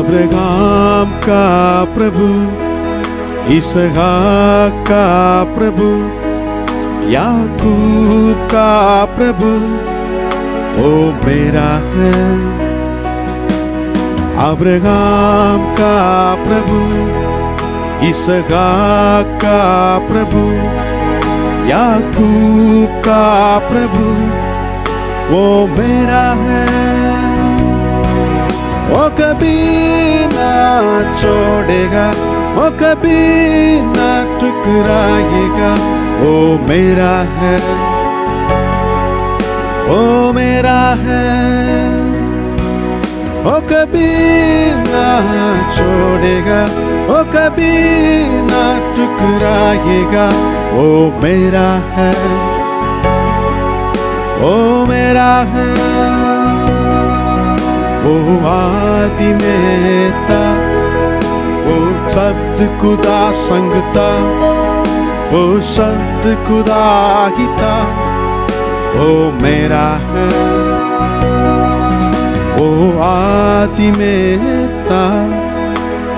Abraham का प्रभु, इसहाक का प्रभु, याकूब का प्रभु वो मेरा है। अब्राहम का प्रभु, इसहाक का प्रभु, याकूब का प्रभु वो मेरा है। वो कभी ना छोड़ेगा, वो कभी ना ठुकराएगा, वो मेरा है, वो मेरा है। वो कभी ना छोड़ेगा, वो कभी ना ठुकराएगा, वो मेरा है, वो मेरा है। वो आदि में था, वो शब्द खुदा संग था, वो शब्द खुदा ही था, वो मेरा है। वो आदि में था,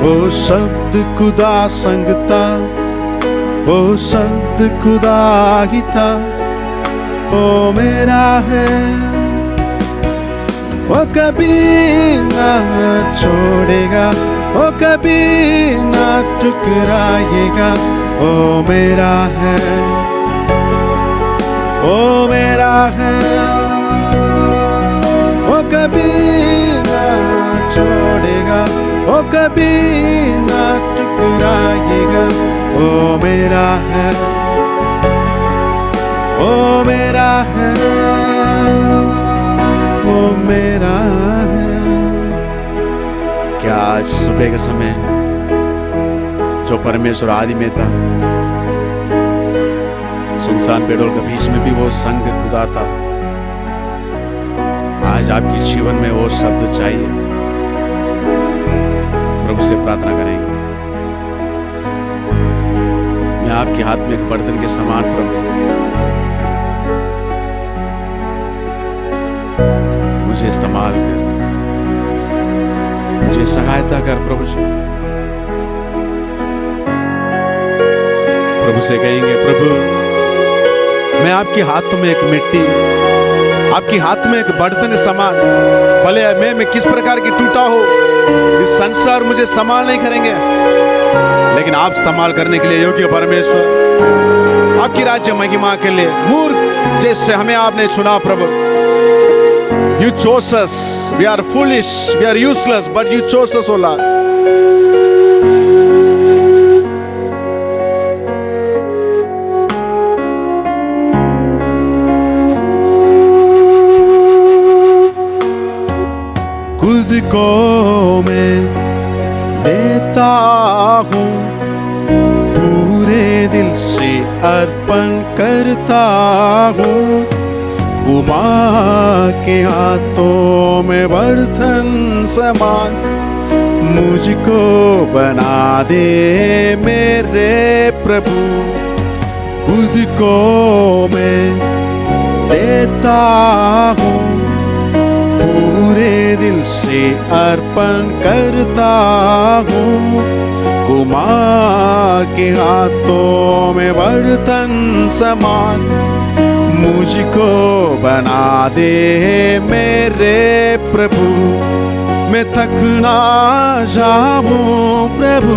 वो शब्द खुदा संग था, वो शब्द खुदा ही था, वो मेरा है। वो कभी ना छोड़ेगा, वो कभी ना ठुकराएगा, वो मेरा है, वो मेरा है। वो कभी ना छोड़ेगा, वो कभी ना ठुकराएगा, वो मेरा है, वो मेरा है, वो मेरा है। क्या आज सुबह के समय जो परमेश्वर आदि में था, सुनसान पेड़ों के बीच में भी वो संग खुदा था, आज आपके जीवन में वो शब्द चाहिए? प्रभु से प्रार्थना करेंगे, मैं आपके हाथ में एक बर्तन के समान प्रभु, मुझे इस्तेमाल कर, मुझे सहायता कर प्रभु जी। प्रभु से कहेंगे, प्रभु मैं आपके हाथ में एक मिट्टी, आपके हाथ में एक बर्तन समान, भले मैं किस प्रकार की टूटा हो, इस संसार मुझे इस्तेमाल नहीं करेंगे, लेकिन आप इस्तेमाल करने के लिए योग्य परमेश्वर, आपकी राज्य महिमा के लिए। मूर्ख जैसे हमें आपने चुना प्रभु, You chose us. We are foolish, we are useless, but you chose us, O Lord. खुद को मैं देता हूँ, पूरे दिल से अर्पण करता हूँ, कुमार के हाथों में बर्तन समान, मुझको बना दे मेरे प्रभु। खुद को मैं देता हूँ, पूरे दिल से अर्पण करता हूँ, कुमार के हाथों में बर्तन समान, मुझको बना दे मेरे प्रभु। मैं थक ना जाऊं प्रभु,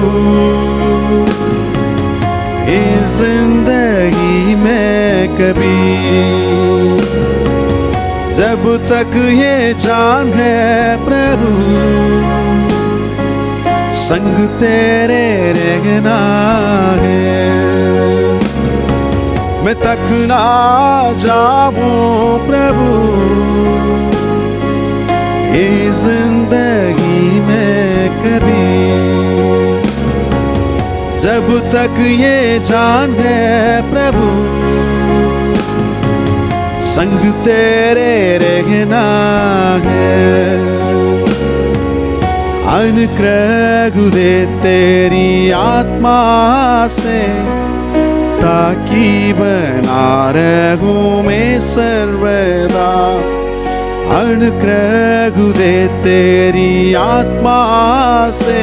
इस जिंदगी में कभी, जब तक ये जान है प्रभु, संग तेरे रहना है। मैं तक ना जाऊं प्रभु, ये जिंदगी में कभी, जब तक ये जान है प्रभु, संग तेरे रहना है। अनुग्रह दे तेरी आत्मा से, ताकि बना रहूं मैं सर्वदा। अनुग्रह दे तेरी आत्मा से,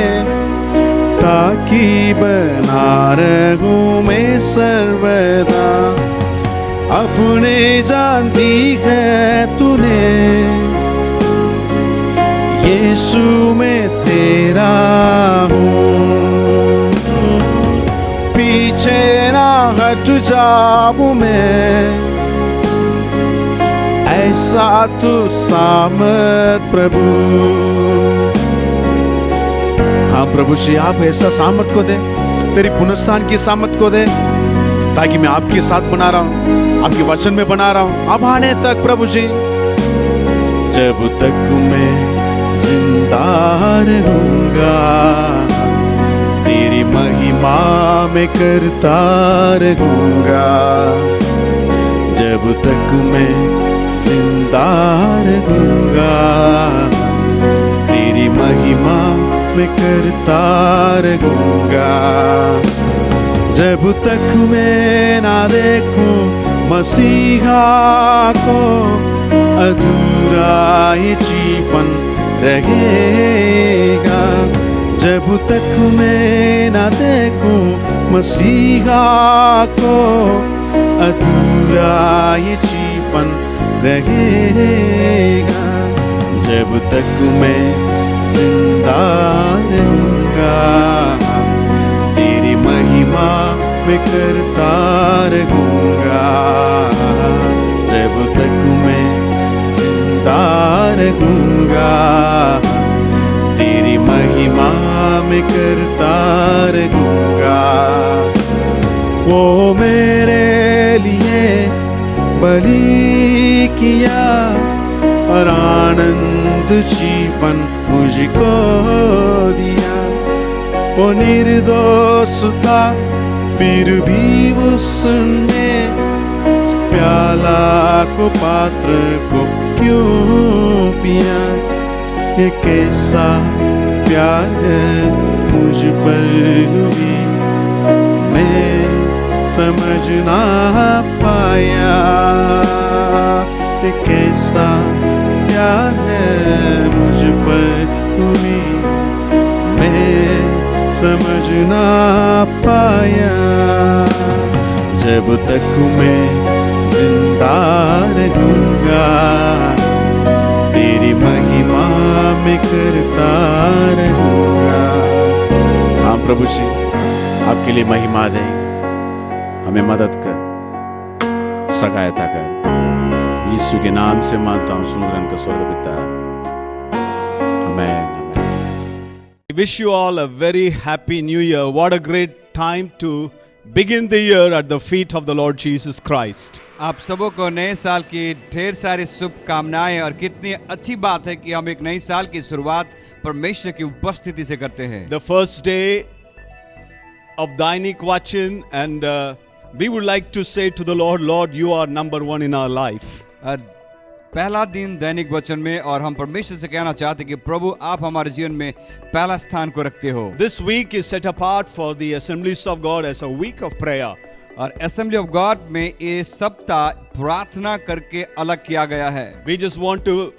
ताकि बना रहूं मैं सर्वदा। अपने जानती है तूने, यीशु मैं तेरा हूँ। पीछे ना हट जाऊं मैं, ऐसा तू सामर्थ प्रभु। हाँ प्रभु जी, आप ऐसा सामर्थ को दे, तेरी पुनरुत्थान की सामर्थ को दे, ताकि मैं आपके साथ बना रहा हूं, आपके वचन में बना रहा हूं अब आने तक प्रभु जी। जब तक मैं जिंदा रहूंगा, तेरी महिमा में करता रहूंगा। जब तक मैं जिंदा रहूंगा, तेरी महिमा में करता रहूंगा। जब तक मैं ना देखूं मसीहा को, अधूरा ये जीवन रहेगा। जब तक मैं ना देखूं मसीहा को, अधूरा ये जीवन रहेगा। जब तक मैं जिंदा रहूंगा, तेरी महिमा में करता रहूंगा। जब तक मैं जिंदा रहूंगा, तेरी महिमा में करता रहूंगा। वो मेरे लिए बलि किया और आनंद जीवन मुझको दिया। वो निर्दोष था, फिर भी उसने प्याला को पात्र को क्यों पिया। ये कैसा प्यार है मुझ पर भी मैं समझ ना पाया। ये कैसा प्यार है मुझ पर भी मैं समझ ना पाया। जब तक मैं जिंदा रहूंगा, तेरी महिमा में करता रहूंगा। हाँ प्रभु जी, आपके लिए महिमा दें, हमें मदद कर, सहायता कर। यीशु के नाम से मांगता हूँ सुनग्रहण का स्वर्ग पिता, आमीन। I wish you all a very happy new year. What a great time to begin the year at the feet of the Lord Jesus Christ. आप सबों को नए साल की ढेर सारी शुभकामनाएं, और कितनी अच्छी बात है कि हम एक नई साल की शुरुआत परमेश्वर की उपस्थिति से करते हैं। The first day of Dainik Vachan, and we would like to say to the Lord, Lord, you are number one in our life. पहला दिन दैनिक वचन में, और हम परमेश्वर से कहना चाहते कि प्रभु आप हमारे जीवन में पहला स्थान को रखते हो। This week is set apart for the Assemblies of God as a week of prayer. और असेंबली ऑफ गॉड में ये सप्ताह प्रार्थना करके अलग किया गया है। We just want to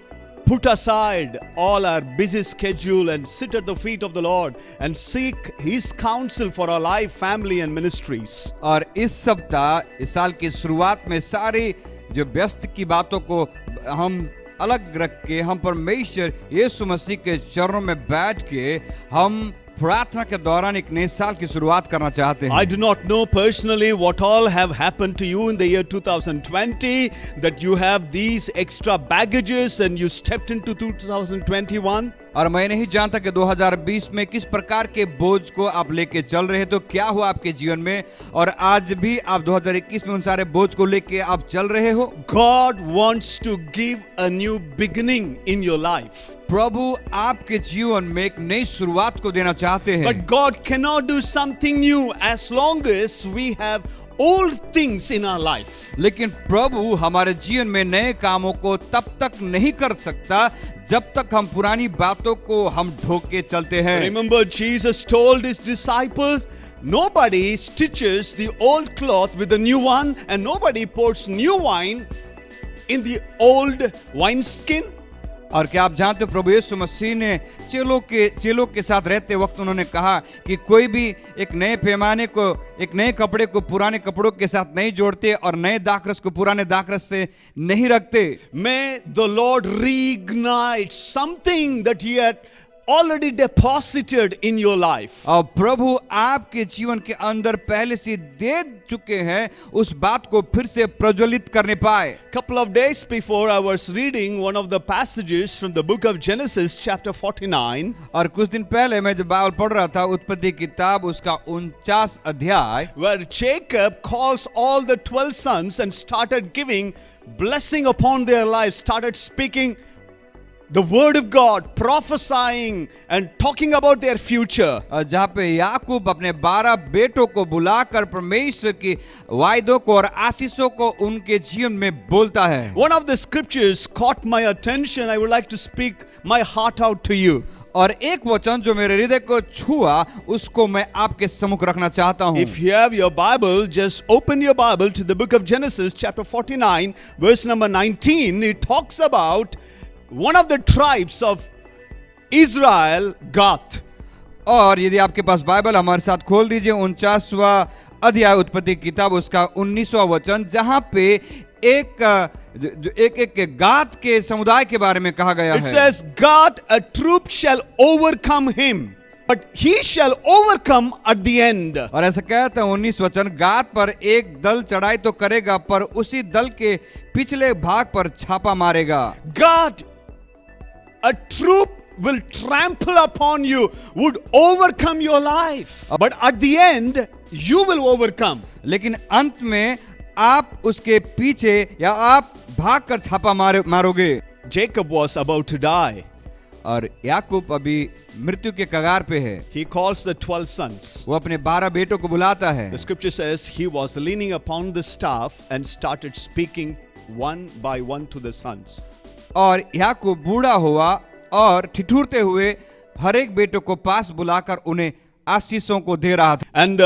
put aside all our busy schedule and sit at the feet of the Lord and seek His counsel for our life, family and ministries. और इस सप्ताह, इस साल की शुरुआत में सारी जो व्यस्त की बातों को हम अलग रख के, हम परमेश्वर यीशु मसीह के चरणों में बैठ के हम प्रार्थना के दौरान एक नए साल की शुरुआत करना चाहते हैं। I do not know personally what all have happened to you in the year 2020 that you have these extra baggages and you stepped into 2021. और मैं नहीं जानता कि 2020 में किस प्रकार के बोझ को आप लेके चल रहे हैं, तो क्या हुआ आपके जीवन में, और आज भी आप 2021 में उन सारे बोझ को लेके आप चल रहे हो। God wants to give a new beginning in your life. प्रभु आपके जीवन में एक नई शुरुआत को देना चाहते हैं। But God cannot do something new as long as we have old things in our life. लेकिन प्रभु हमारे जीवन में नए कामों को तब तक नहीं कर सकता जब तक हम पुरानी बातों को हम ढोक के चलते हैं। Remember, Jesus told his disciples, nobody stitches the old cloth with the new one, and nobody pours new wine in the old wineskin. और क्या आप जानते हो प्रभु यीशु मसीह ने चेलों के साथ रहते वक्त उन्होंने कहा कि कोई भी एक नए पैमाने को, एक नए कपड़े को पुराने कपड़ों के साथ नहीं जोड़ते और नए दाखरस को पुराने दाखरस से नहीं रखते। May the Lord reignite something that He had already deposited in your life. और प्रभु आपके जीवन के अंदर पहले से दे चुके हैं, उस बात को फिर से प्रज्वलित करने पाए। Couple of days before, I was reading one of the passages from the book of Genesis chapter 49. और कुछ दिन पहले मैं जब बाइबल पढ़ रहा था, उत्पत्ति किताब उसका 49 अध्याय, where Jacob calls all the 12 sons and started giving blessing upon their lives, started speaking the word of God, prophesying and talking about their future. जहाँ पे याकूब अपने 12 बेटों को बुलाकर परमेश्वर की वायदों को और आशीषों को उनके जीवन में बोलता है। One of the scriptures caught my attention. I would like to speak my heart out to you. और एक वचन जो मेरे हृदय को छुआ, उसको मैं आपके सम्मुख रखना चाहता हूँ। If you have your Bible, just open your Bible to the book of Genesis chapter 49 verse number 19. It talks about one of the tribes of Israel, Gath. और यदि आपके पास बाइबल हमारे साथ खोल दीजिए 49वां अध्याय उत्पत्ति किताब उसका 19वां वचन, जहां पे एक गात के समुदाय के बारे में कहा गया It है। says, Gath, a troop shall overcome him, but he shall overcome at the end. और ऐसा कहता है 19 वचन, गात पर एक दल चढ़ाई तो करेगा पर उसी दल के पिछले भाग पर छापा मारेगा। God, a troop will trample upon you, would overcome your life. But at the end, you will overcome. लेकिन अंत में आप उसके पीछे या आप भाग कर छापा मारोगे। Jacob was about to die. और याकूब अभी मृत्यु के कगार पे है। He calls the 12 sons. वो अपने 12 बेटों को बुलाता है। The scripture says he was leaning upon the staff and started speaking one by one to the sons. और याकूब बूढ़ा हुआ और ठिठुरते हुए हर एक बेटों को पास बुलाकर उन्हें आशीषों को दे रहा था। And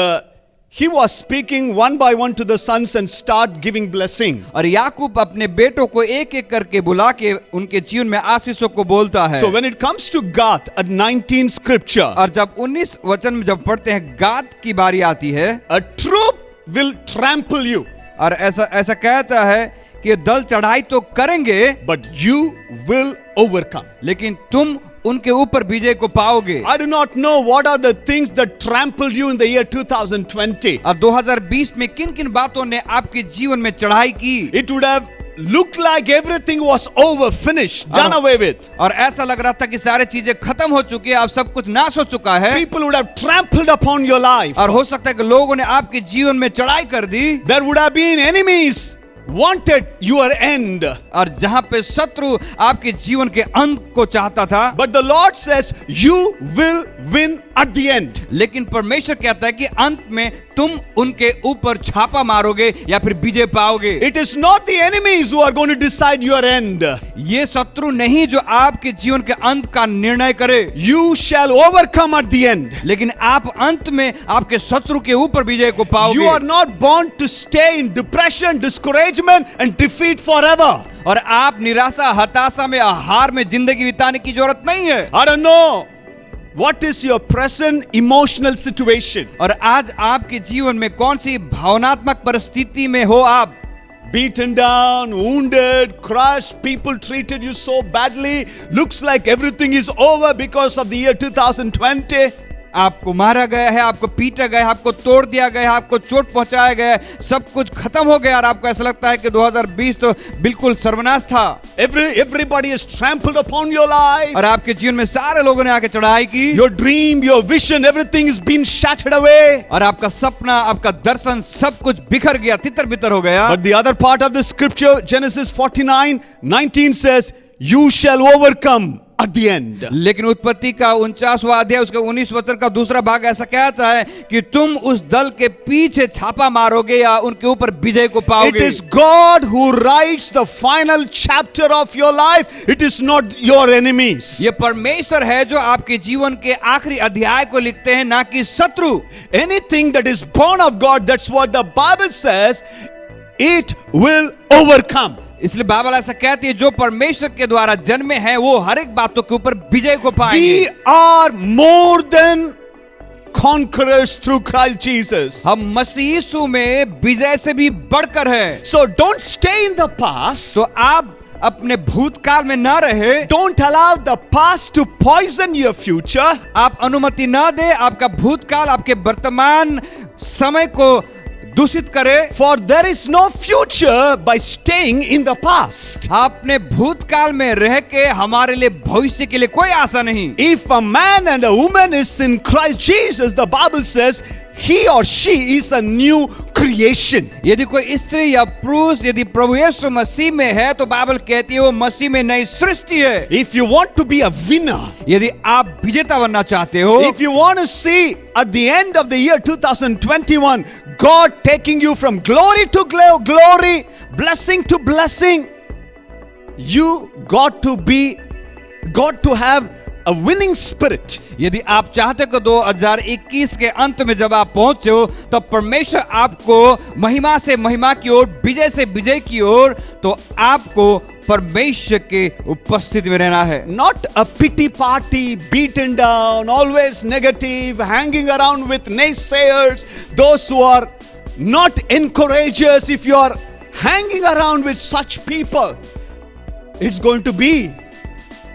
he was speaking one by one to the sons and start giving blessing. और याकूब अपने बेटों को एक एक करके बुला के उनके जीवन में आशीषों को बोलता है। So when it comes to Gath at 19 scripture, और जब 19 वचन में जब पढ़ते हैं गात की बारी आती है, a troop will trample you, और ऐसा कहता है कि दल चढ़ाई तो करेंगे but you will overcome. लेकिन तुम उनके ऊपर विजय को पाओगे। I do not know what are the things that trampled you in the year 2020. अब 2020 में किन किन बातों ने आपके जीवन में चढ़ाई की? It would have looked like everything was over, finished, done away with. और ऐसा लग रहा था कि सारी चीजें खत्म हो चुकी है, अब सब कुछ नाश हो चुका है। People would have trampled upon your life. और हो सकता है कि लोगों ने आपके जीवन में चढ़ाई कर दी। There would have been enemies wanted your end. और जहां पे शत्रु आपके जीवन के अंत को चाहता था, But the Lord says you will win at the end. लेकिन परमेश्वर कहता है कि अंत में तुम उनके ऊपर छापा मारोगे या फिर विजय पाओगे। It is not the enemies who are going to decide your end. ये शत्रु नहीं जो आपके जीवन के अंत का निर्णय करे। You shall overcome at the end. लेकिन आप अंत में आपके शत्रु के ऊपर विजय को पाओगे। You are not born to stay in depression, discouragement and defeat forever. और आप निराशा, हताशा में, हार में जिंदगी बिताने की जरूरत नहीं है। I don't know what is your present emotional situation. और आज आपके जीवन में कौन सी भावनात्मक परिस्थिति में हो आप? Beaten down, wounded, crushed, people treated you so badly, looks like everything is over because of the year 2020. आपको मारा गया है, आपको पीटा गया है, आपको तोड़ दिया गया है, आपको चोट पहुंचाया गया है, सब कुछ खत्म हो गया और आपको ऐसा लगता है कि 2020 तो बिल्कुल सर्वनाश था। Everybody has trampled upon your life. और आपके जीवन में सारे लोगों ने आके चढ़ाई की। Your dream, your vision, everything is being shattered away. और आपका सपना, आपका दर्शन सब कुछ बिखर गया, तितर-बितर हो गया। But the other part of the scripture, Genesis 49:19 says, you shall overcome at the end. लेकिन उत्पत्ति का 49वां अध्याय उसका 19 वचन का दूसरा भाग ऐसा कहता है कि तुम उस दल के पीछे छापा मारोगे या उनके ऊपर विजय को It पाओगे। is God who writes the final chapter of your life. It is not your enemies. ये परमेश्वर है जो आपके जीवन के आखिरी अध्याय को लिखते हैं, ना कि शत्रु। Anything that is born of God, that's what the Bible says, it will overcome. इसलिए बाइबल ऐसा कहती है जो परमेश्वर के द्वारा जन्मे हैं वो हर एक बातों के ऊपर विजय को पाएंगे। We are more than conquerors through Christ Jesus. हम मसीह यीशु में विजय से भी बढ़कर हैं। So don't stay in the past. तो आप अपने भूतकाल में ना रहे। Don't allow the past to poison your future. आप अनुमति ना दे आपका भूतकाल आपके वर्तमान समय को दूषित करे। For there is no future by staying in the past. आपने भूतकाल में रह के हमारे लिए भविष्य के लिए कोई आशा नहीं। If a man and a woman is in Christ Jesus, the Bible says he or she is a new creation. यदि कोई स्त्री या पुरुष यदि प्रभु यीशु मसीह में है तो बाइबल कहती है वो मसीह में नई सृष्टि है। If you want to be a winner, यदि आप विजेता बनना चाहते हो, if you want to see at the end of the year 2021 God taking you from glory to glory, blessing to blessing, you got to have a winning spirit. यदि आप चाहते हो 2021 के अंत में जब आप पहुंचे हो तब परमेश्वर आपको महिमा से महिमा की ओर, विजय से विजय की ओर, तो आपको परमेश्वर के उपस्थिति में रहना है। Not a pity party, beaten down, always negative, hanging around with naysayers, those who are not encouragers. If you are hanging around with such people, it's going to be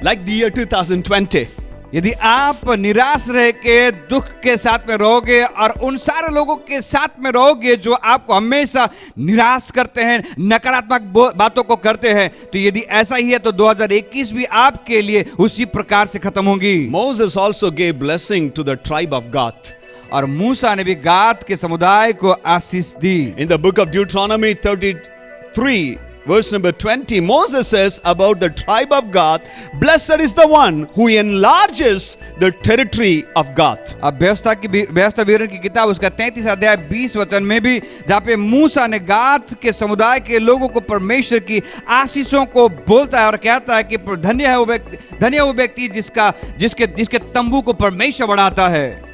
like the year 2020. यदि आप निराश रह के दुख के साथ में रहोगे और उन सारे लोगों के साथ में रहोगे जो आपको हमेशा निराश करते हैं, नकारात्मक बातों को करते हैं, तो यदि ऐसा ही है तो 2021 भी आपके लिए उसी प्रकार से खत्म होगी। Moses also gave blessing to the tribe of Gad. और मूसा ने भी गाद के समुदाय को आशीष दी। In the book of Deuteronomy 33 verse number 20, Moses says about the tribe of Gad, blessed is the one who enlarges the territory of Gad. अब व्यवस्था विवरण की किताब उसका 33 अध्याय 20 वचन में भी जहाँ पे मूसा ने गाद के समुदाय के लोगों को परमेश्वर की आशीषों को बोलता है और कहता है कि धन्य है वो व्यक्ति जिसके तंबू को परमेश्वर बढ़ाता है।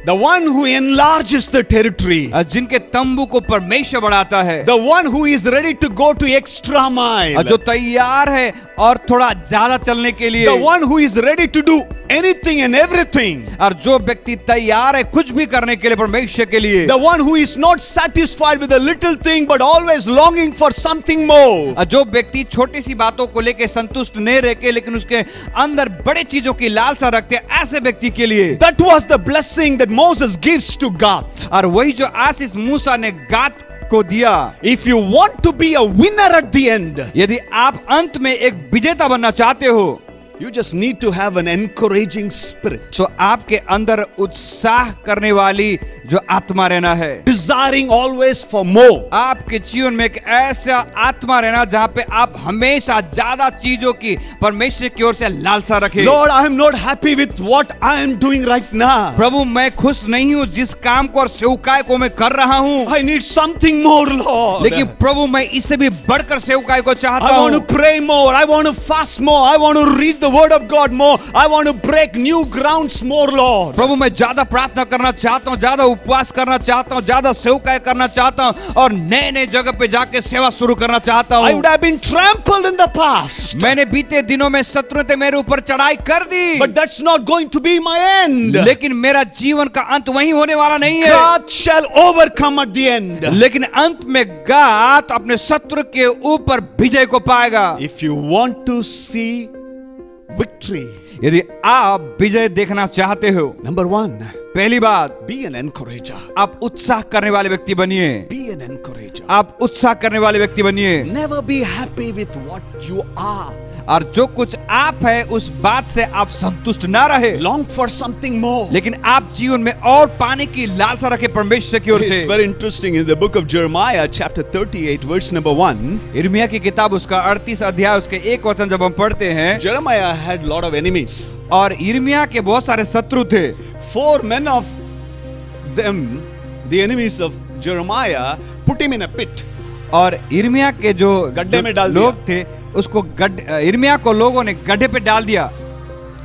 The one who enlarges the territory. जिनके तंबू को परमेश्वर बढ़ाता है। The one who is ready to go to extra mile. जो तैयार है और थोड़ा ज्यादा चलने के लिए। The one who is ready to do anything and everything. और जो व्यक्ति तैयार है कुछ भी करने के लिए परमेश्वर के लिए। The one who is not satisfied with a little thing but always longing for something more. जो व्यक्ति छोटी सी बातों को लेकर संतुष्ट नहीं रह के लेकिन उसके अंदर बड़े चीजों की लालसा रखते हैं, ऐसे व्यक्ति के लिए। That was the blessing that Moses gives to Gad. और वही जो आशीष मूसा ने गाद को दिया। If you want to be a winner at the end, यदि आप अंत में एक विजेता बनना चाहते हो, you just need to have an encouraging spirit. तो आपके अंदर उत्साह करने वाली जो आत्मा रहना है। Desiring always for more. आपके जीवन में एक ऐसा आत्मा रहना जहाँ पे आप हमेशा ज्यादा चीजों की परमेश्वर की ओर से लालसा रखें। Lord, I am not happy with what I am doing right now. प्रभु मैं खुश नहीं हूँ जिस काम को और सेवकाई को मैं कर रहा हूँ। I need something more, Lord. लेकिन प्रभु मैं इससे भी बढ़कर सेवकाई को चाहता I हूँ। want to pray more. I want to fast more. I want to read the word of God more. I want to break new grounds more, Lord. प्रभु मैं ज्यादा प्रार्थना करना चाहता हूँ, ज्यादा उपवास करना चाहता हूँ, ज्यादा सेवकाई करना चाहता हूँ और नए नए जगह पे जाके सेवा शुरू करना चाहता I हूँ। would have been trampled in the past. मैंने बीते दिनों में शत्रु ने मेरे ऊपर चढ़ाई कर दी, But that's not going to be my end. लेकिन मेरा जीवन का अंत वही होने वाला नहीं है। God shall overcome at the end. लेकिन अंत में गाद अपने शत्रु के ऊपर विजय को पाएगा। If you want to see victory, यदि आप विजय देखना चाहते हो, number one, पहली बात be an encourager. आप उत्साह करने वाले व्यक्ति बनिए। Be an encourager. आप उत्साह करने वाले व्यक्ति बनिए Never be happy with what you are. और जो कुछ आप है उस बात से आप संतुष्ट ना रहे, Long for something more. लेकिन आप जीवन में और पाने की लालसा रखे परमेश्वर की ओर It's से। very interesting in the book of Jeremiah chapter 38 verse number 1. यिर्मयाह की किताब उसका 38 अध्याय उसके 1 वचन जब हम पढ़ते हैं, Jeremiah had lot of enemies. और यिर्मयाह के बहुत सारे शत्रु थे। 4 men of them, the enemies of Jeremiah, put him in a pit. और यिर्मयाह के जो गड्ढे में डाल दिया। लोग थे उसको यिर्मयाह को लोगों ने गड्ढे पे डाल दिया।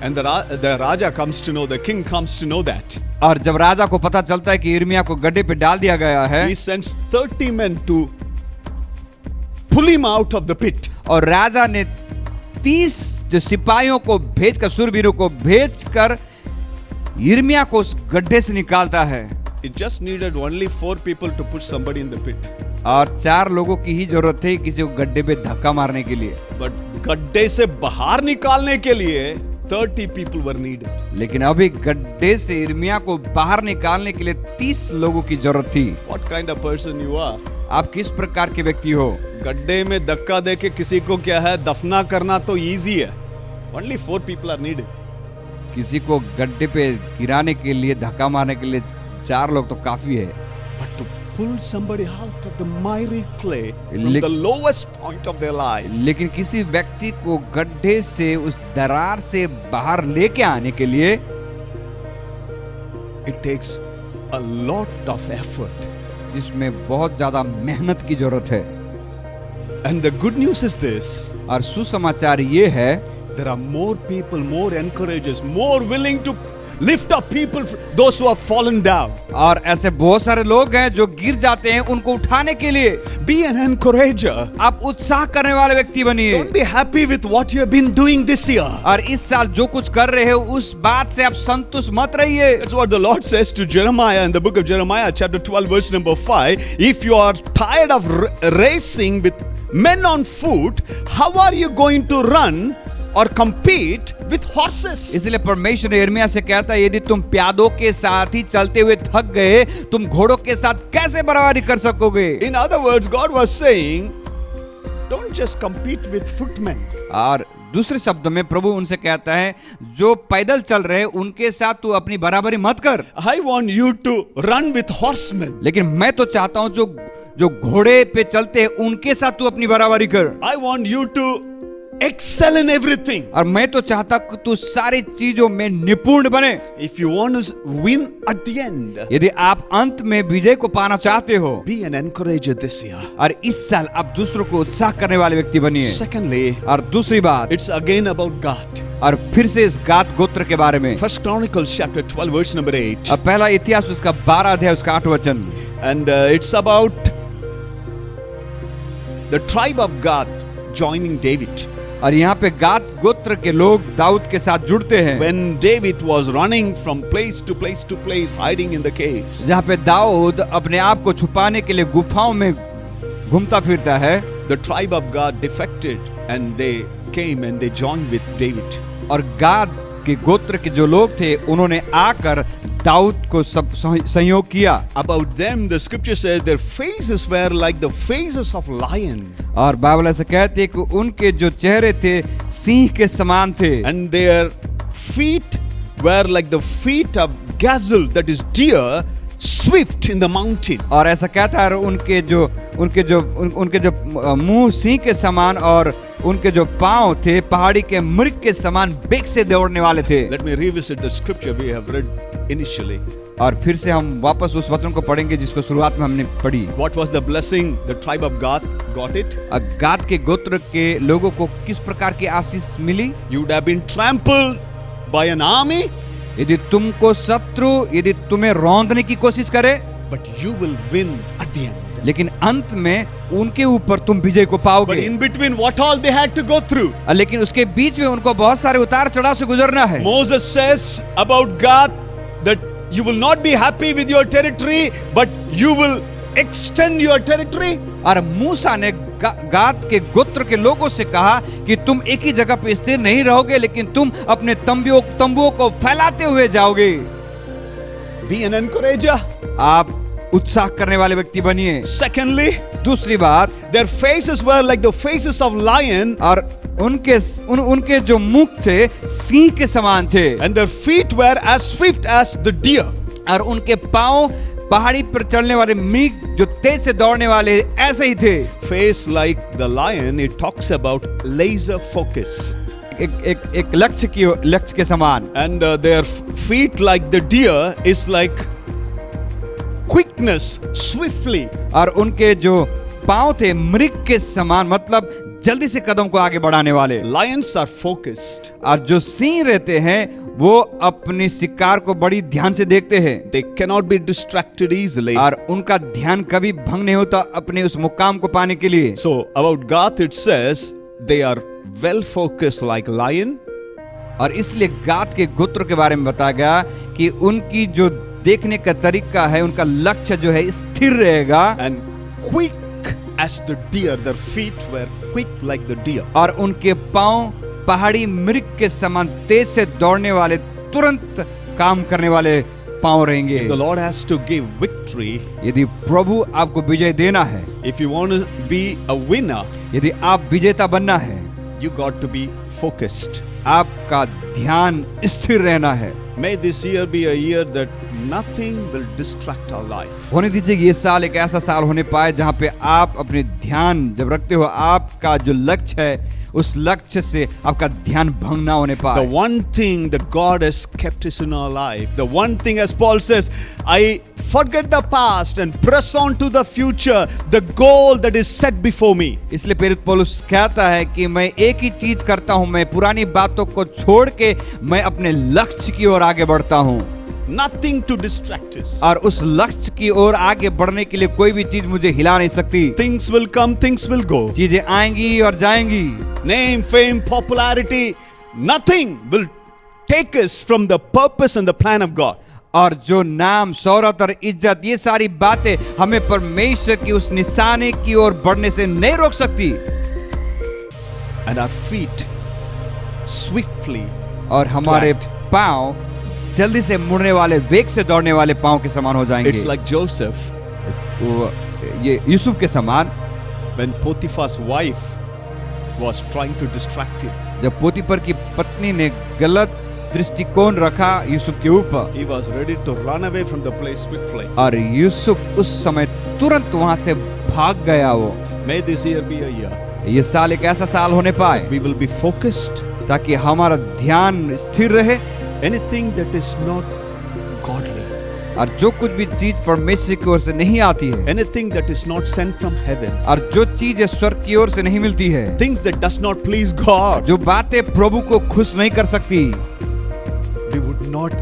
And the Raja comes to know, the king comes to know that. और जब राजा को पता चलता है कि यिर्मयाह को गड्ढे पे डाल दिया गया है, He sends 30 men to pull him out of the pit. और राजा ने 30 जो सिपाहियों को भेजकर, शूरवीरों को भेजकर यिर्मयाह को उस गड्ढे से निकालता है। It just needed only 4 people to put somebody in the pit. और 4 लोगों की ही जरूरत थी किसी को गड्ढे पे धक्का मारने के लिए। But गड्ढे से बाहर निकालने के लिए 30 people were needed. लेकिन अभी गड्ढे से यिर्मयाह को बाहर निकालने के लिए 30 लोगों की जरूरत थी। What kind of person you are? आप किस प्रकार के व्यक्ति हो? गड्ढे में धक्का देके किसी को क्या है दफना करना तो इजी है। Only 4 people are needed. किसी को गड्ढे पे गिराने के लिए, धक्का मारने के लिए 4 लोग तो काफी है। But to pull somebody out of the miry clay from Lick- the lowest point of their life, लेकिन किसी व्यक्ति को गड्ढे से, उस दरार से बाहर लेके आने के लिए it takes a lot of effort. जिसमें बहुत ज्यादा मेहनत की जरूरत है। And the good news is this: और सुसमाचार ये है, there are more people, more encouragers, more willing to lift up people, those who have fallen down. और ऐसे बहुत सारे लोग हैं जो गिर जाते हैं, उनको उठाने के लिए Be an encourager. आप उत्साह करने वाले व्यक्ति बनिए। Don't be happy with what you have been doing this year. और इस साल जो कुछ कर रहे हो उस बात से आप संतुष्ट मत रहिए। That's what the Lord says to Jeremiah in the book of Jeremiah, chapter 12, verse number 5. If you are tired of racing with men on foot, how are you going to run or compete with horses? इसलिए परमेश्वर यिर्मयाह से कहता है, यदि तुम प्यादों के साथ ही चलते हुए थक गए, तुम घोड़ों के साथ कैसे बराबरी कर सकोगे? In other words, God was saying, don't just compete with footmen. और दूसरे शब्दों में प्रभु उनसे कहता है, जो पैदल चल रहे उनके साथ तू अपनी बराबरी मत कर, I want you to run with horsemen. लेकिन मैं तो चाहता हूं जो घोड़े पे चलते हैं उनके साथ तू अपनी बराबरी कर। I want you to excel in everything. और मैं तो चाहता कि तू सारी चीजों में निपुण बने। If you want to win at the end, यदि आप अंत में विजय को पाना चाहते हो, be an encourager this year. और इस साल आप दूसरों को उत्साह करने वाले व्यक्ति बनिए। Secondly, और दूसरी बात, it's again about God. और फिर से इस गाद गोत्र के बारे में। First Chronicles chapter 12 verse number 8. अब पहला इतिहास उसका 12 अध्याय उसका 8 वचन, And it's about the tribe of God joining David. और यहाँ पे गाद गोत्र के लोग दाऊद के साथ जुड़ते हैं। When David was running from place to place to place, hiding in the caves, जहाँ पे दाऊद अपने आप को छुपाने के लिए गुफाओं में घूमता फिरता है, the tribe of God defected and they came and they joined with David. और गाद के गोत्र के जो लोग थे उन्होंने आकर दाऊद को सब सहयोग किया। About them, the scripture says their faces were like the faces of lion, और बाइबल ऐसा कहती है कि उनके जो चेहरे थे सिंह के समान थे, and their feet were like the feet of gazelle, that is deer, swift in the mountain. और ऐसा कहता है उनके जो मुंह सिंह के समान और उनके जो पांव थे पहाड़ी के मृग के समान बेग से दौड़ने वाले थे। Let me revisit the scripture we have read initially. और फिर से हम वापस उस वचन को पढ़ेंगे जिसको शुरुआत में हमने पढ़ी। What was the blessing the tribe of God got it? गाद के गोत्र के लोगों को किस प्रकार की आशीष मिली? You would have been trampled by an army, यदि तुमको शत्रु यदि तुम्हें रौंदने की कोशिश करे, but you will win at the end. लेकिन अंत में उनके ऊपर तुम विजय को But पाओगे। in between, what all they had to go through? लेकिन उसके बीच में उनको बहुत सारे उतार चढ़ाव से गुजरना है। Moses says about God that you will not be happy with your territory, but you will extend your territory. और मूसा ने गाद के गोत्र के लोगों से कहा कि तुम एक ही जगह पे स्थिर नहीं रहोगे, लेकिन तुम अपने तंबुओं को फैलाते हुए जाओगे। Be an encourager. आप उत्साह करने वाले व्यक्ति बनिए। Secondly, दूसरी बात, their faces were like the faces of lion, और उनके जो मुख थे सिंह के समान थे, and their feet were as swift as the deer. और उनके पांव पहाड़ी पर चलने वाले मृग जो तेज से दौड़ने वाले ऐसे ही थे। Face like the lion, it talks about laser focus. एक लक्ष्य के समान। And their feet like the deer is like quickness, swiftly. और उनके जो पांव थे मृग के समान, मतलब जल्दी से कदम को आगे बढ़ाने वाले। Lions are focused. और जो सिंह रहते हैं वो अपने शिकार को बड़ी ध्यान से देखते हैं They cannot be distracted easily. और उनका ध्यान कभी भंग नहीं होता अपने उस मुकाम को पाने के लिए। So about Gath it says they are well focused like lion. और इसलिए गाद के गोत्र के बारे में बताया गया कि उनकी जो देखने का तरीका है, उनका लक्ष्य जो है स्थिर रहेगा And quick as the deer, their feet were quick like the deer. और उनके पांव पहाड़ी मृग के समान तेज से दौड़ने वाले, तुरंत काम करने वाले पांव रहेंगे। The Lord has to give victory. यदि प्रभु आपको विजय देना है, If you want to be a winner, यदि आप विजेता बनना है, you got to be focused. आपका ध्यान स्थिर रहना है। May this year be a year that nothing will distract our life. होने दीजिए कि ये साल एक ऐसा साल होने पाए जहां पे आप अपने ध्यान जब रखते हो, आपका जो लक्ष्य है उस लक्ष्य से आपका ध्यान भंग ना होने The पाए। one thing that God has kept us in our life, the one thing, as Paul says, I forget the past and press on to the future, the goal that is set before me. इसलिए प्रेरित पौलुस कहता है कि मैं एक ही चीज करता हूं, मैं पुरानी बातों को छोड़ के मैं अपने लक्ष्य की ओर आगे बढ़ता हूं Nothing to distract us. और उस लक्ष्य की ओर आगे बढ़ने के लिए कोई भी चीज मुझे हिला नहीं सकती। Things will come, things will go. चीजें आएंगी और जाएंगी, Name, fame, popularity, nothing will take us from the purpose and the plan of God. और जो नाम, शौहरत और इज्जत, ये सारी बातें हमें परमेश्वर की उस निशाने की ओर बढ़ने से नहीं रोक सकती। And our feet swiftly और हमारे Tracked. पांव जल्दी से मुड़ने वाले, वेग से दौड़ने वाले पांव के समान हो जाएंगे। It's like Joseph ये यूसुफ के समान, when Potiphar's wife was trying to distract him. जब पोतीपर की पत्नी ने गलत दृष्टिकोण रखा यूसुफ के ऊपर, He was ready to run away from the place swiftly. और यूसुफ उस समय तुरंत वहां से भाग गया। वो May this year be a year. ये साल एक ऐसा साल होने पाए We will be focused. ताकि हमारा ध्यान स्थिर रहे Anything that is not godly, और जो कुछ भी चीज परमेश्वर की ओर से नहीं आती है anything that is not sent from heaven, और जो चीज स्वर्ग की ओर से नहीं मिलती है, things that does not please God, जो बातें प्रभु को खुश नहीं कर सकती, we would not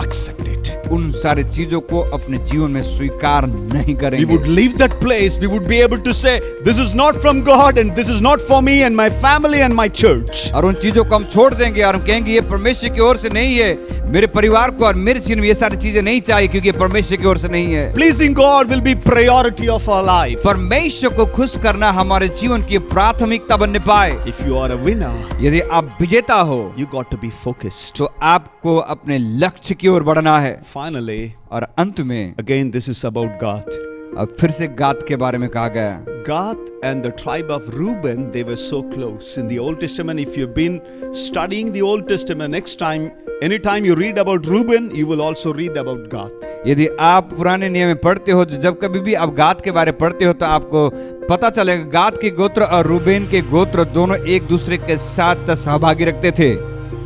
accept it. उन सारी चीजों को अपने जीवन में स्वीकार नहीं We करेंगे। would leave that place. We would be able to say, this is not from God and this is not for me and my family and my church. और उन चीजों को हम छोड़ देंगे और हम कहेंगे ये परमेश्वर की ओर से नहीं है, मेरे परिवार को और मेरे जीवन में ये सारी चीजें नहीं चाहिए क्योंकि ये परमेश्वर की ओर से नहीं है। Pleasing God will be priority of our life. परमेश्वर को खुश करना हमारे जीवन की प्राथमिकता बनने पाए। If you are a winner, यदि आप विजेता हो you got to be focused. तो आपको अपने लक्ष्य की ओर बढ़ना है। Finally, और अंत में again this is about Gath. अब फिर से गाद के बारे में कहा गया। Gath and the tribe of Reuben, they were so close. In the Old Testament, if you've been studying the Old Testament, next time, anytime you read about Reuben, you will also read about Gath. यदि आप पुराने नियम में पढ़ते हो, जब कभी भी आप गाद के बारे में पढ़ते हो तो आपको पता चलेगा गाद के गोत्र और रूबेन के गोत्र दोनों एक दूसरे के साथ सहभागी रखते थे।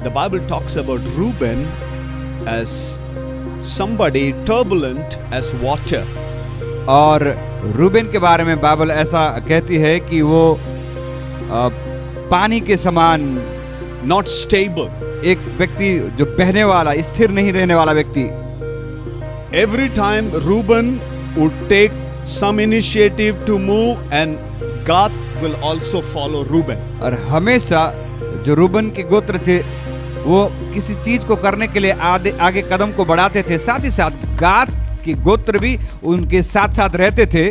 The Bible talks about Reuben as somebody turbulent as water. और रूबेन के बारे में बाइबल ऐसा कहती है कि वो पानी के समान, Not stable. एक व्यक्ति जो बहने वाला, स्थिर नहीं रहने वाला व्यक्ति। Every time Reuben would take some initiative to move and Gad will also follow Reuben. और हमेशा जो रूबन के गोत्र थे वो किसी चीज को करने के लिए आगे कदम को बढ़ाते थे, साथ ही साथ गाद के गोत्र भी उनके साथ साथ रहते थे।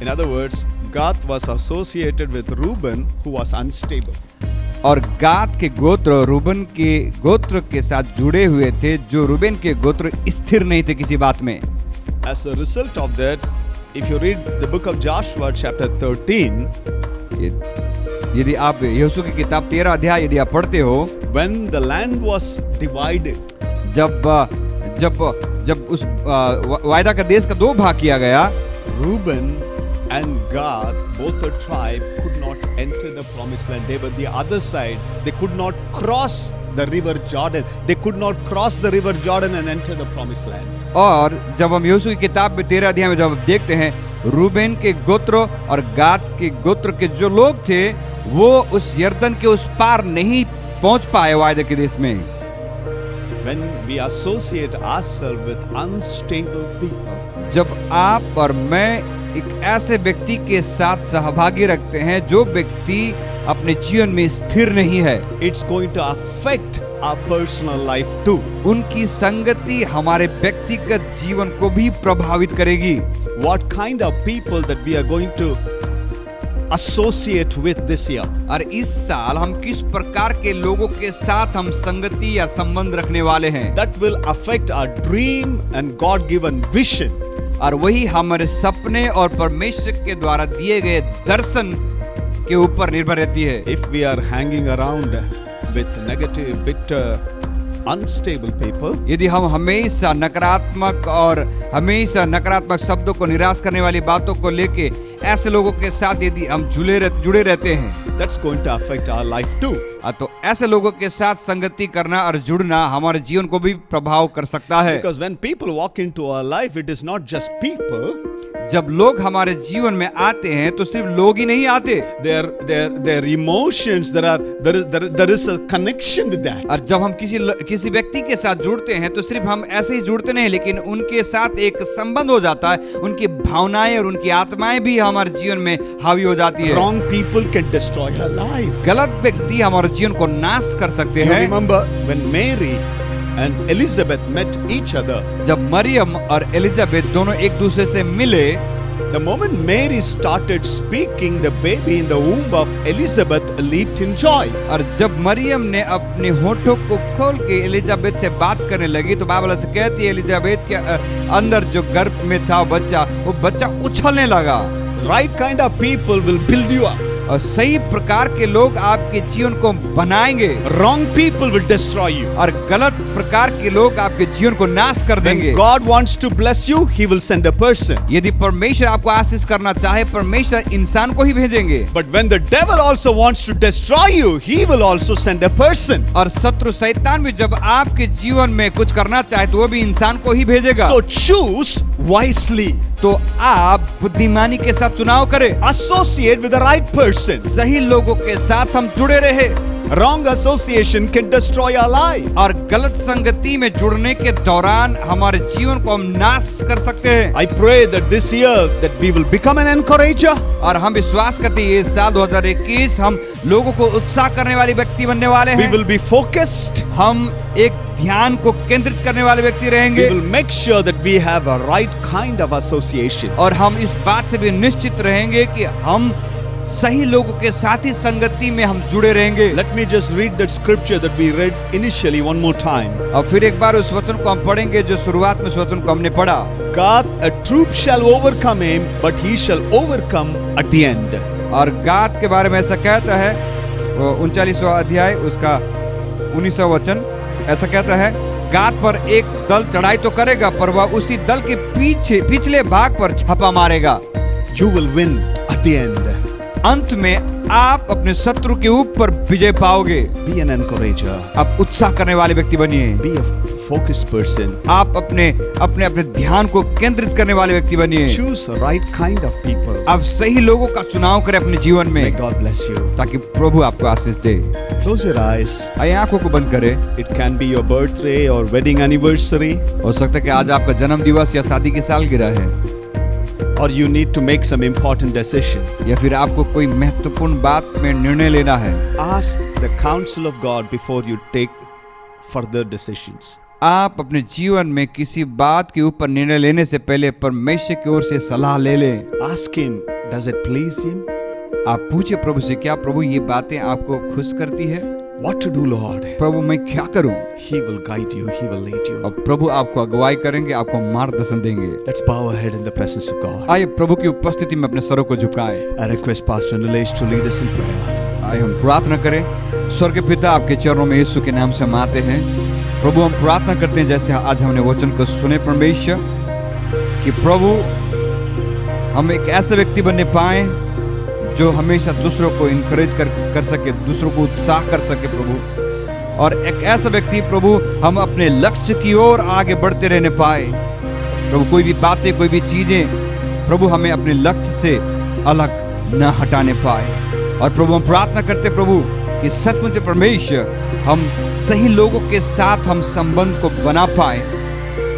In other words, Gad was associated with Reuben who was unstable. और गाद के गोत्र रूबन के गोत्र के साथ जुड़े हुए थे जो रूबेन के गोत्र स्थिर नहीं थे किसी बात में। As a result of that, if you read the book of Joshua chapter 13, यदि आप यहोशू की किताब 13 अध्याय यदि आप पढ़ते हो, when the land was divided, जब उस वायदा का देश का दो भाग किया गया, Reuben and Gad, both the tribe, could not enter the promised land. They were the other side. They could not cross the river Jordan. They could not cross the river Jordan and enter the promised land. और जब हम यहोशू की किताब में 13 अध्याय में जब हम देखते हैं, रूबेन के गोत्र और गाद के गोत्र के जो लोग थे वो उस यर्दन के उस पार नहीं पहुंच पाए वायदे के देश में। when we associate ourselves with unstable people, जब आप और मैं एक ऐसे व्यक्ति के साथ सहभागी रखते हैं जो व्यक्ति अपने जीवन में स्थिर नहीं है, it's going to affect our personal life too. उनकी संगति हमारे व्यक्तिगत जीवन को भी प्रभावित करेगी। What kind of people that we are going to associate with this year? और इस साल हम किस प्रकार के लोगों के साथ हम संगति या संबंध रखने वाले हैं, That will affect our dream and God-given vision. और वही हमारे सपने और परमेश्वर के द्वारा दिए गए दर्शन के ऊपर निर्भर रहती है। If we are hanging around with negative, bitter, unstable people, यदि हम हमेशा नकारात्मक शब्दों को निराश करने वाली बातों को लेके ऐसे लोगों के साथ यदि हम जुड़े रहते हैं, that's going to affect our life too. तो ऐसे लोगों के साथ संगति करना और जुड़ना हमारे जीवन को भी प्रभाव कर सकता है। Because when people walk into our life, it is not just people. जब लोग हमारे जीवन में आते हैं तो सिर्फ लोग ही नहीं आते, Their emotions, there is a connection with that. और जब हम किसी व्यक्ति के साथ जुड़ते हैं तो सिर्फ हम ऐसे ही जुड़ते नहीं, लेकिन उनके साथ एक संबंध हो जाता है, उनकी भावनाएं और उनकी आत्माएं भी हमारे जीवन में हावी हो जाती है। Wrong people can destroy our life. गलत व्यक्ति हमारे जीवन को नाश कर सकते You हैं। remember when Mary and Elizabeth met each other? जब मरियम और एलिजाबेथ दोनों एक दूसरे से मिले, The moment Mary started speaking, the baby in the womb of Elizabeth leaped in joy. और जब मरियम ने अपने होठों को खोल के एलिजाबेथ से बात करने लगी तो बाइबल से कहती है एलिजाबेथ के अंदर जो गर्भ में था वो बच्चा उछलने लगा। Right kind of people will build you up. और सही प्रकार के लोग आपके जीवन को बनाएंगे, Wrong people will destroy you. और गलत प्रकार के लोग आपके जीवन को नाश कर देंगे। When God wants to bless you, He will send a person. यदि परमेश्वर आपको आशीष करना चाहे, परमेश्वर इंसान को ही भेजेंगे। But when the devil also wants to destroy you, he will also send a person. और शत्रु शैतान भी जब आपके जीवन में कुछ करना चाहे तो वो भी इंसान को ही भेजेगा। So choose wisely. तो आप बुद्धिमानी के साथ चुनाव करें, Associate with the right person. सही लोगों के साथ हम जुड़े रहे। Wrong association can destroy our life. और गलत संगति में जुड़ने के दौरान हमारे जीवन को हम नाश कर सकते हैं। I pray that this year that we will become an encourager. और हम विश्वास करते हैं ये साल 2021 हम लोगों को उत्साह करने वाले व्यक्ति बनने वाले We हैं। will be focused. हम एक ध्यान को केंद्रित करने वाले व्यक्ति We रहेंगे, will make sure that we have a right kind of association. और हम इस बात से भी निश्चित रहेंगे कि हम सही लोगों के साथ ही संगति में हम जुड़े रहेंगे। Let me just read that scripture that we read initially one more time. और फिर एक बार उस वचन को हम पढ़ेंगे जो शुरुआत में उस वचन को हमने पढ़ा। God, a troop shall overcome him, but he shall overcome at the end. और गात के बारे में ऐसा कहता है 39वां अध्याय उसका 19वां वचन ऐसा कहता है, गात पर एक दल चढ़ाई तो करेगा पर वह उसी दल के पिछले भाग पर छापा मारेगा। You will win at the end. अंत में आप अपने शत्रु के ऊपर विजय पाओगे। Be an encourager. आप उत्साह करने वाले व्यक्ति बनिए। Be a focused person. आप अपने ध्यान को केंद्रित करने वाले व्यक्ति बनिए। Choose the right kind of people. आप सही लोगों का चुनाव करें अपने जीवन May में, God bless you. ताकि प्रभु आपको आशीष दे। Close your eyes. आइए आंखों को बंद करें। It can be your birthday or wedding anniversary, हो सकता है कि आज आपका जन्म दिवस या शादी की सालगिरह है, or you need to make some important decision. या फिर आपको कोई महत्वपूर्ण बात में निर्णय लेना है। Ask the counsel of God before you take further decisions. आप अपने जीवन में किसी बात के ऊपर निर्णय लेने से पहले परमेश्वर की ओर से सलाह ले लें। Ask Him, does it please Him? आप पूछिए प्रभु से, क्या प्रभु ये बातें आपको खुश करती है? What to do, Lord? प्रभु मैं क्या करूं? He will guide you, He will lead you. और प्रभु आपको अगुवाई करेंगे, आपको मार्गदर्शन देंगे। Let's bow our head in the presence of God. आइए प्रभु की उपस्थिति में अपने सरों को झुकाएं। I request Pastor Nilesh to lead us in prayer. आइए हम प्रार्थना करें। स्वर्गीय पिता, आपके चरणों में यीशु के नाम से हम आते हैं। प्रभु हम प्रार्थना करते हैं जैसे आज हमने वचन को सुने परमेश्वर, कि प्रभु हम एक ऐसे व्यक्ति बनने पाए जो हमेशा दूसरों को इनकरेज कर सके, दूसरों को उत्साह कर सके प्रभु, और एक ऐसा व्यक्ति प्रभु हम अपने लक्ष्य की ओर आगे बढ़ते रहने पाए। प्रभु कोई भी बातें, कोई भी चीजें प्रभु हमें अपने लक्ष्य से अलग न हटाने पाए। और प्रभु हम प्रार्थना करते प्रभु कि सचमुच परमेश्वर हम सही लोगों के साथ हम संबंध को बना पाए,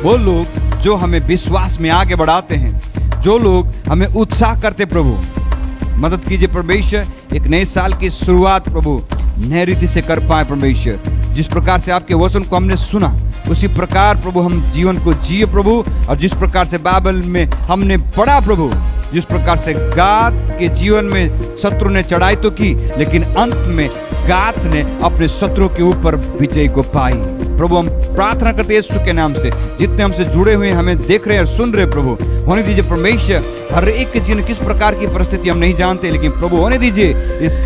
वो लोग जो हमें विश्वास में आगे बढ़ाते हैं, जो लोग हमें उत्साह करते। प्रभु मदद कीजिए परमेश्वर, एक नए साल की शुरुआत प्रभु नए रीति से कर पाए परमेश्वर। जिस प्रकार से आपके वचन को हमने सुना उसी प्रकार प्रभु हम जीवन को जिए प्रभु, और जिस प्रकार से बाइबल में हमने पढ़ा प्रभु, जिस प्रकार से गाद के जीवन में शत्रु ने चढ़ाई तो की, लेकिन अंत में गाद ने अपने शत्रु के ऊपर विजय को पाई। प्रभु हम प्रार्थना करते हैं यीशु के नाम से, जितने हमसे जुड़े हुए हमें देख रहे हैं और सुन रहे प्रभु, होने दीजिए परमेश्वर। हर एक के जीवन किस प्रकार की परिस्थिति हम नहीं जानते, लेकिन प्रभु होने दीजिए इस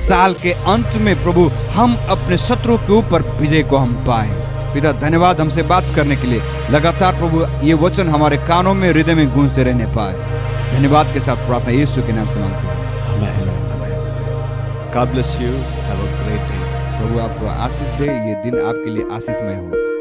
साल के अंत में प्रभु हम अपने शत्रु के ऊपर विजय को हम पाए। पिता धन्यवाद हमसे बात करने के लिए, लगातार प्रभु ये वचन हमारे कानों में हृदय में गूंजते रहने पाए। धन्यवाद के साथ प्रार्थना यीशु के नाम से मांगते हैं, Amen. God bless you. Have a great day. प्रभु आपको आशीष दे, ये दिन आपके लिए आशीषमय हो।